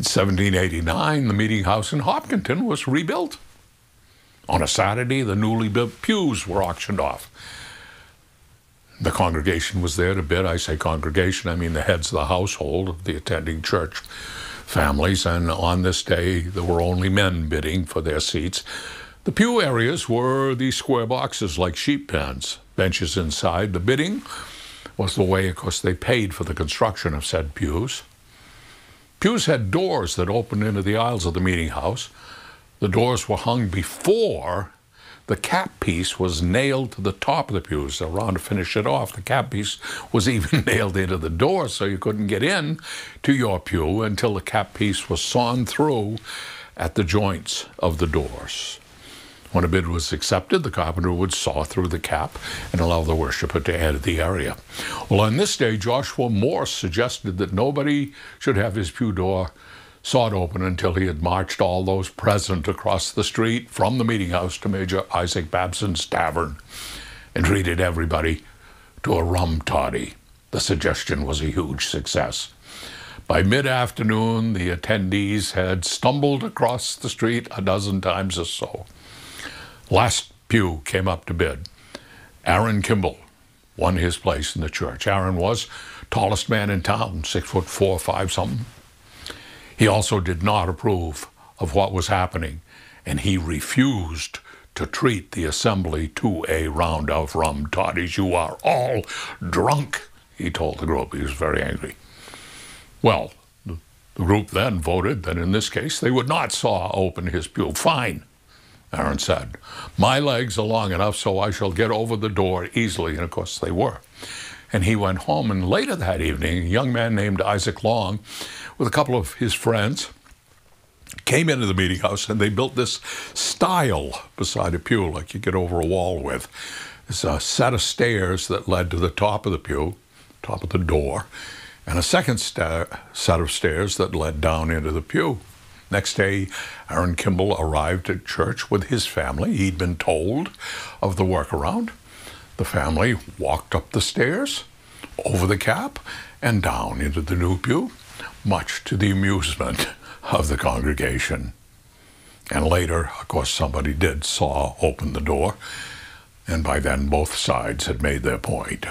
In 1789, the meeting house in Hopkinton was rebuilt. On a Saturday, the newly built pews were auctioned off. The congregation was there to bid. I say congregation, I mean the heads of the household of the attending church families, and on this day, there were only men bidding for their seats. The pew areas were these square boxes like sheep pens, benches inside. The bidding was the way, of course, they paid for the construction of said pews. Pews had doors that opened into the aisles of the meeting house. The doors were hung before the cap piece was nailed to the top of the pews. Around to finish it off, the cap piece was even nailed into the door, so you couldn't get in to your pew until the cap piece was sawn through at the joints of the doors. When a bid was accepted, the carpenter would saw through the cap and allow the worshiper to enter the area. Well, on this day, Joshua Morse suggested that nobody should have his pew door sawed open until he had marched all those present across the street from the meeting house to Major Isaac Babson's tavern and treated everybody to a rum toddy. The suggestion was a huge success. By mid-afternoon, the attendees had stumbled across the street a dozen times or so. Last pew came up to bid. Aaron Kimball won his place in the church. Aaron was tallest man in town, 6'4", 5 something. He also did not approve of what was happening, and he refused to treat the assembly to a round of rum toddies. "You are all drunk," he told the group. He was very angry. Well, the group then voted that in this case they would not saw open his pew. "Fine," Aaron said. "My legs are long enough so I shall get over the door easily." And of course they were. And he went home, and later that evening, a young man named Isaac Long, with a couple of his friends, came into the meeting house, and they built this stile beside a pew, like you get over a wall with. There's a set of stairs that led to the top of the pew, top of the door, and a second set of stairs that led down into the pew. Next day, Aaron Kimball arrived at church with his family. He'd been told of the workaround. The family walked up the stairs, over the cap, and down into the new pew, much to the amusement of the congregation. And later, of course, somebody did saw open the door, and by then both sides had made their point.